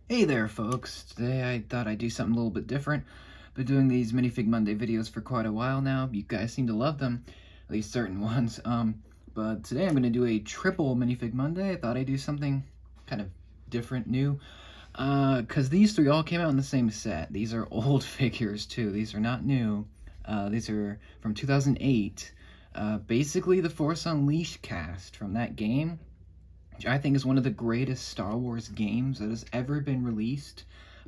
Hey there, folks. Today I thought I'd do something a little bit different. Been doing these Minifig Monday videos for quite a while now. You guys seem to love them, at least certain ones. But today I'm going to do a triple Minifig Monday. I thought I'd do something kind of different, new. Because these three all came out in the same set. These are old figures, too. These are not new. These are from 2008. Basically the Force Unleashed cast from that game, which I think is one of the greatest Star Wars games that has ever been released.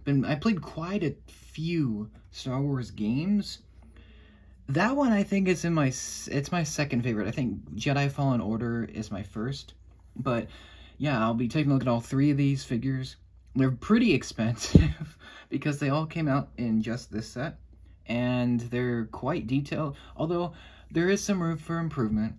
I played quite a few Star Wars games. That one I think is it's my second favorite. I think Jedi Fallen Order is my first. But yeah, I'll be taking a look at all three of these figures. They're pretty expensive because they all came out in just this set. And they're quite detailed, although there is some room for improvement.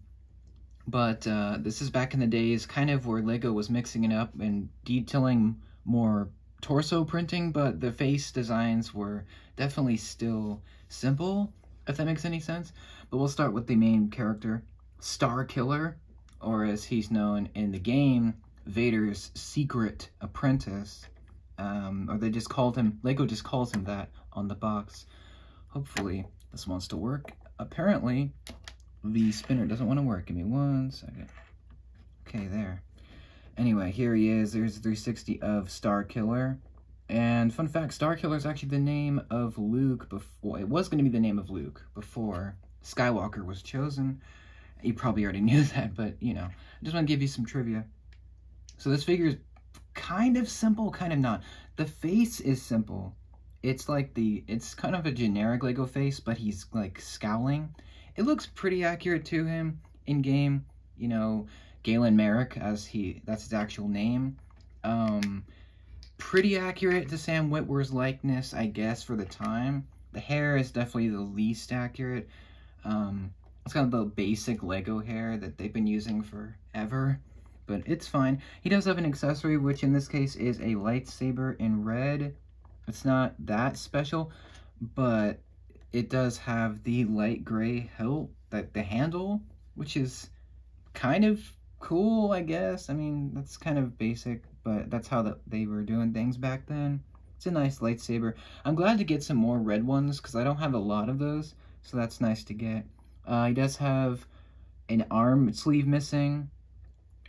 But this is back in the days kind of where LEGO was mixing it up and detailing more torso printing, but the face designs were definitely still simple, if that makes any sense. But we'll start with the main character, Star Killer, or as he's known in the game, Vader's secret apprentice. Or they just called him, LEGO just calls him that on the box. Hopefully this wants to work. Apparently, the spinner doesn't want to work. Give me 1 second. Okay, there. Anyway, here he is. There's 360 of Star Killer. And fun fact, Star Killer is actually the name of Luke before. It was going to be the name of Luke before Skywalker was chosen. You probably already knew that, but, you know, I just want to give you some trivia. So this figure is kind of simple, kind of not. The face is simple. It's like it's kind of a generic LEGO face, but he's like scowling. It looks pretty accurate to him in game, you know, Galen Merrick, that's his actual name. Pretty accurate to Sam Witwer's likeness, I guess, for the time. The hair is definitely the least accurate. It's kind of the basic LEGO hair that they've been using forever, but it's fine. He does have an accessory, which in this case is a lightsaber in red. It's not that special, but it does have the light gray hilt, the handle, which is kind of cool, I guess. I mean, that's kind of basic, but that's how they were doing things back then. It's a nice lightsaber. I'm glad to get some more red ones, because I don't have a lot of those, so that's nice to get. He does have an arm sleeve missing,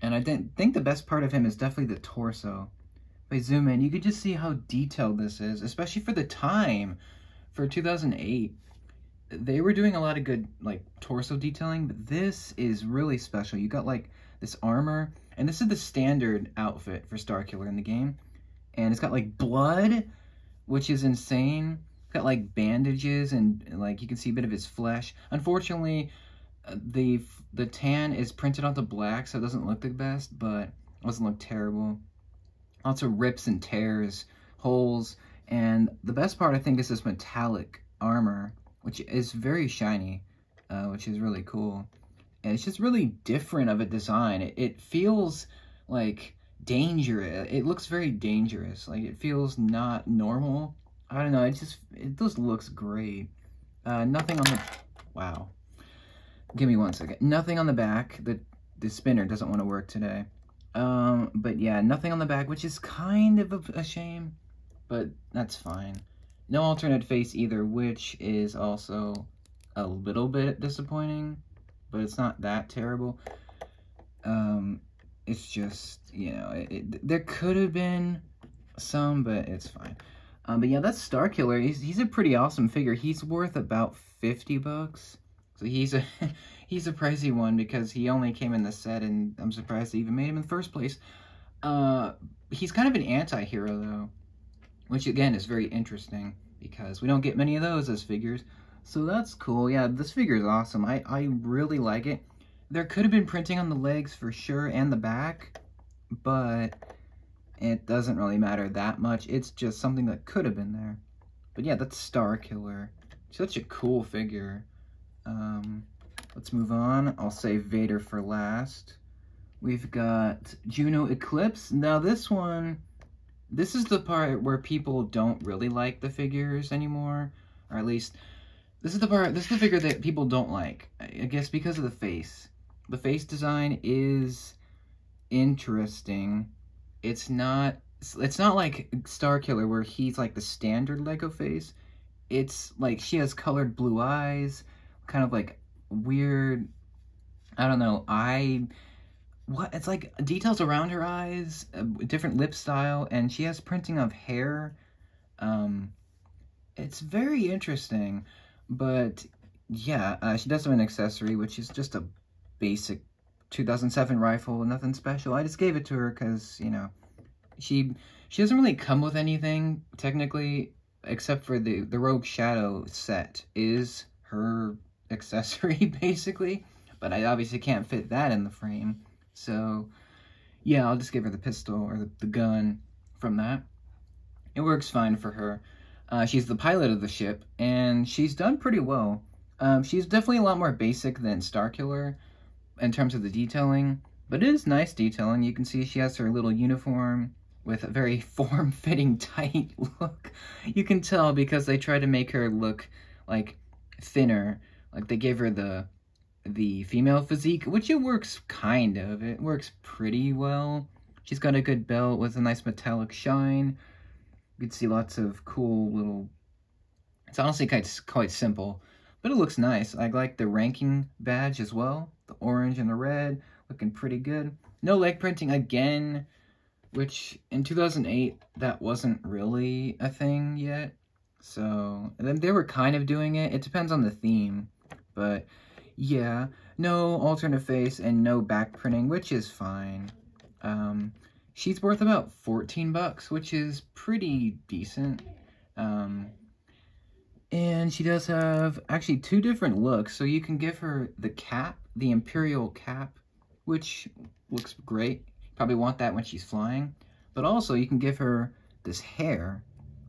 and I think the best part of him is definitely the torso. If I zoom in, you could just see how detailed this is, especially for the time. For 2008, they were doing a lot of good, like, torso detailing, but this is really special. You got, like, this armor, and this is the standard outfit for Star Killer in the game, and it's got, like, blood, which is insane. It's got, like, bandages, and, like, you can see a bit of his flesh. Unfortunately, the tan is printed onto black, so it doesn't look the best, but it doesn't look terrible. Lots of rips and tears, holes, and the best part, I think, is this metallic armor, which is very shiny, which is really cool. And it's just really different of a design. It feels like dangerous. It looks very dangerous. Like, it feels not normal. I don't know, it just looks great. Nothing on the... Wow. Give me 1 second. Nothing on the back. The spinner doesn't want to work today. But yeah, nothing on the back, which is kind of a shame, but that's fine. No alternate face either, which is also a little bit disappointing, but it's not that terrible. It's just, you know, there could have been some, but it's fine. But yeah, that's Star Killer. He's a pretty awesome figure. He's worth about 50 bucks. So he's a he's a pricey one because he only came in the set, and I'm surprised they even made him in the first place. He's kind of an anti-hero, though, which, again, is very interesting because we don't get many of those as figures. So that's cool. Yeah, this figure is awesome. I really like it. There could have been printing on the legs for sure and the back, but it doesn't really matter that much. It's just something that could have been there. But yeah, that's Star Killer. Such a cool figure. Let's move on. I'll save Vader for last. We've got Juno Eclipse. Now this is the part where people don't really like the figures anymore, or at least this is the figure that people don't like, I guess, because of the face. The face design is interesting. It's not it's not like Starkiller where he's like the standard Lego face. It's like she has colored blue eyes, kind of like weird, I don't know, it's like details around her eyes, a different lip style, and she has printing of hair. Um, it's very interesting, but yeah, she does have an accessory, which is just a basic 2007 rifle, nothing special. I just gave it to her because, you know, she doesn't really come with anything, technically, except for the Rogue Shadow set is her accessory, basically, but I obviously can't fit that in the frame, so yeah, I'll just give her the pistol, or the gun from that. It works fine for her. She's the pilot of the ship, and she's done pretty well. She's definitely a lot more basic than Starkiller in terms of the detailing, but it is nice detailing. You can see she has her little uniform with a very form-fitting, tight look. You can tell because they try to make her look, like, thinner. Like, they gave her the female physique, which it works kind of. It works pretty well. She's got a good belt with a nice metallic shine. You can see lots of cool little... It's honestly quite simple, but it looks nice. I like the ranking badge as well. The orange and the red, looking pretty good. No leg printing again, which in 2008, that wasn't really a thing yet. So, and then they were kind of doing it. It depends on the theme, but yeah, no alternate face and no back printing, which is fine. She's worth about 14 bucks, which is pretty decent. And she does have actually 2 different looks, so you can give her the cap, the Imperial cap, which looks great. Probably want that when she's flying. But also you can give her this hair,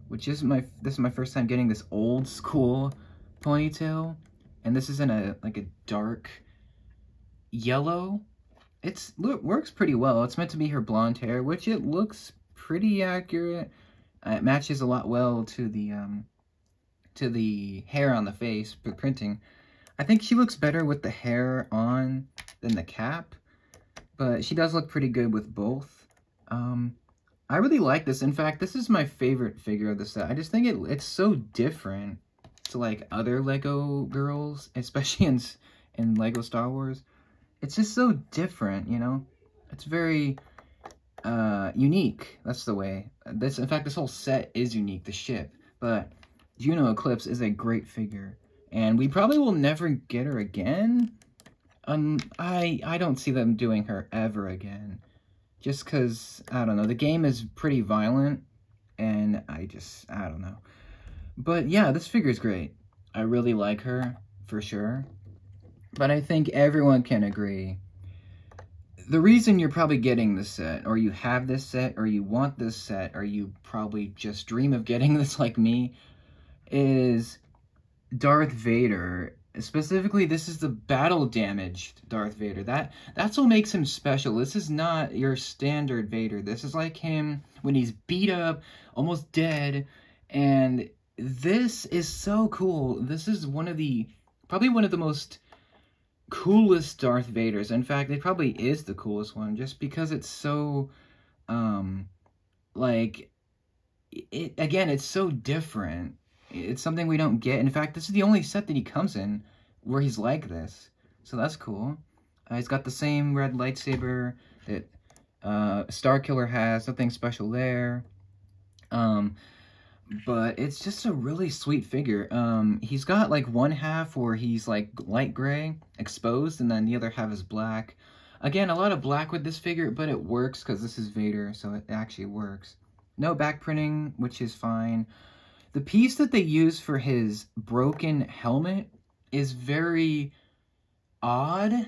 which is this is my first time getting this old school ponytail, and this is in a dark yellow. Works pretty well. It's meant to be her blonde hair, which it looks pretty accurate. It matches a lot well to the hair on the face, the printing. I think she looks better with the hair on than the cap, but she does look pretty good with both. I really like this. In fact, this is my favorite figure of the set. I just think it's so different to like other Lego girls, especially in Lego Star Wars. It's just so different, you know? It's very unique. That's the way. In fact, this whole set is unique, the ship. But Juno Eclipse is a great figure, and we probably will never get her again. I don't see them doing her ever again, just because, I don't know, the game is pretty violent, and I don't know. But yeah, this figure is great. I really like her, for sure. But I think everyone can agree, the reason you're probably getting this set, or you have this set, or you want this set, or you probably just dream of getting this like me, is Darth Vader. Specifically, this is the battle-damaged Darth Vader. That's what makes him special. This is not your standard Vader. This is like him when he's beat up, almost dead, and this is so cool. This is probably one of the most coolest Darth Vaders. In fact, it probably is the coolest one, just because it's so, it's so different. It's something we don't get. In fact, this is the only set that he comes in where he's like this. So that's cool. He's got the same red lightsaber that Starkiller has. Nothing special there. But it's just a really sweet figure. He's got like one half where he's like light gray, exposed, and then the other half is black. Again, a lot of black with this figure, but it works because this is Vader, so it actually works. No back printing, which is fine. The piece that they use for his broken helmet is very odd,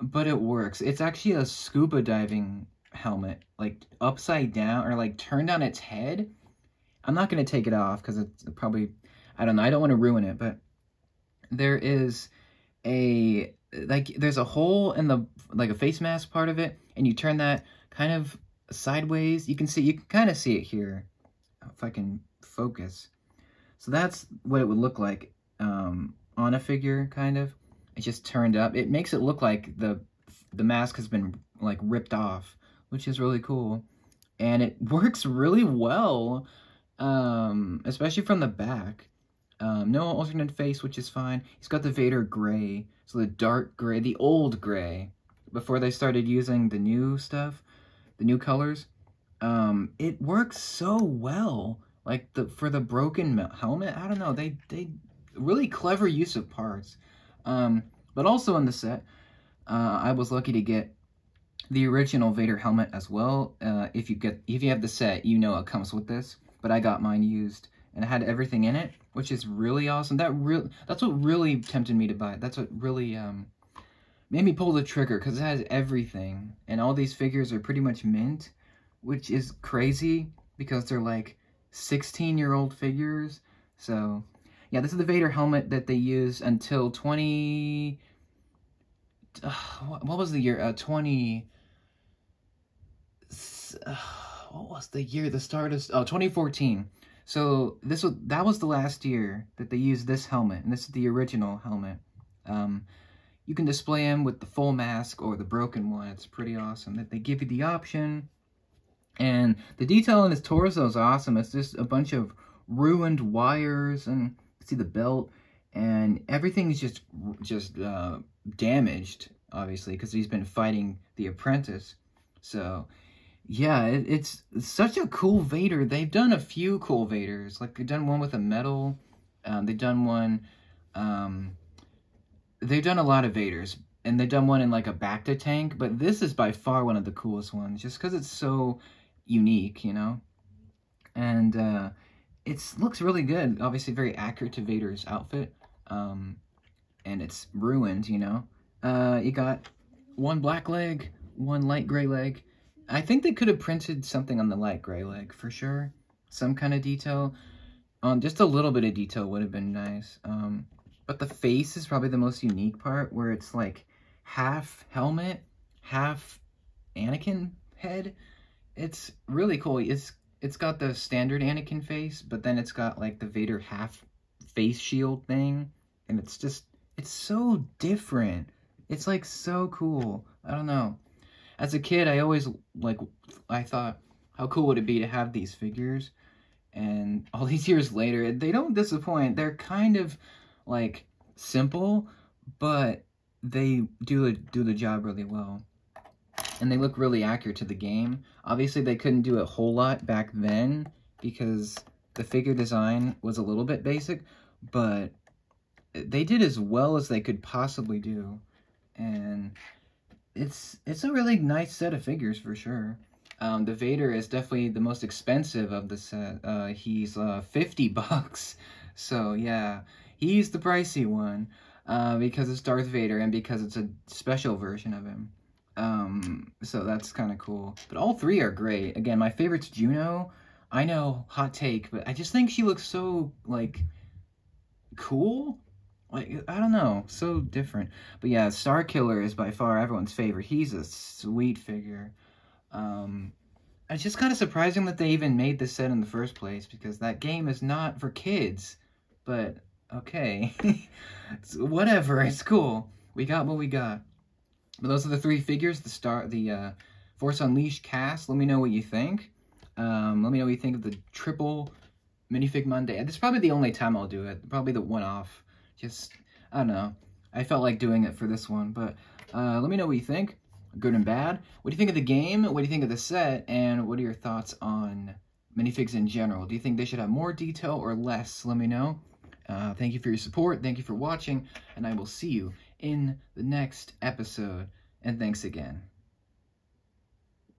but it works. It's actually a scuba diving helmet, like upside down, or like turned on its head. I'm not going to take it off because it's probably, I don't know, I don't want to ruin it, but there is there's a hole in the, like a face mask part of it, and you turn that kind of sideways. You can kind of see it here, if I can focus. So that's what it would look like on a figure, kind of. It's just turned up. It makes it look like the mask has been like ripped off, which is really cool. and it works really well, especially from the back. No alternate face, which is fine. He's got the Vader gray, so the dark gray, the old gray, before they started using the new stuff, the new colors. It works so well. Like, for the broken helmet, I don't know, they really clever use of parts. But also in the set, I was lucky to get the original Vader helmet as well. If you have the set, you know it comes with this. But I got mine used, and it had everything in it, which is really awesome. That's what really tempted me to buy it. That's what really made me pull the trigger, because it has everything, and all these figures are pretty much mint, which is crazy because they're like 16-year-old figures. So yeah, this is the Vader helmet that they used until what was the year? What was the year? The start of 2014. So that was the last year that they used this helmet, and this is the original helmet. You can display him with the full mask or the broken one. It's pretty awesome that they give you the option. And the detail in his torso is awesome. It's just a bunch of ruined wires, and you see the belt, and everything's just damaged, obviously, because he's been fighting the Apprentice. So yeah, it's such a cool Vader. They've done a few cool Vaders. Like, they've done one with a metal. They've done one. They've done a lot of Vaders, and they've done one in like a Bacta tank. But this is by far one of the coolest ones, just because it's so unique, you know. And it looks really good. Obviously, very accurate to Vader's outfit. And it's ruined, you know. You got one black leg, one light gray leg. I think they could have printed something on the light gray leg, for sure. Some kind of detail. Just a little bit of detail would have been nice. But the face is probably the most unique part, where it's like half helmet, half Anakin head. It's really cool. It's got the standard Anakin face, but then it's got like the Vader half face shield thing. And it's so different. It's like so cool. I don't know. As a kid, I thought, how cool would it be to have these figures? And all these years later, they don't disappoint. They're kind of, like, simple, but they do the job really well. And they look really accurate to the game. Obviously, they couldn't do a whole lot back then, because the figure design was a little bit basic, but they did as well as they could possibly do. And it's a really nice set of figures, for sure. The Vader is definitely the most expensive of the set. He's $50. So yeah, he's the pricey one, because it's Darth Vader and because it's a special version of him. So that's kind of cool. But all three are great. Again, my favorite's Juno. I know, hot take, but I just think she looks so, like, cool. Like, I don't know, so different. But yeah, Starkiller is by far everyone's favorite. He's a sweet figure. It's just kind of surprising that they even made this set in the first place, because that game is not for kids. But, okay. Whatever, it's cool. We got what we got. But those are the three figures, the Force Unleashed cast. Let me know what you think. Let me know what you think of the triple Minifig Monday. This is probably the only time I'll do it. Probably the one-off. Just, I don't know. I felt like doing it for this one. But let me know what you think. Good and bad. What do you think of the game? What do you think of the set? And what are your thoughts on minifigs in general? Do you think they should have more detail or less? Let me know. Thank you for your support. Thank you for watching. And I will see you in the next episode. And thanks again.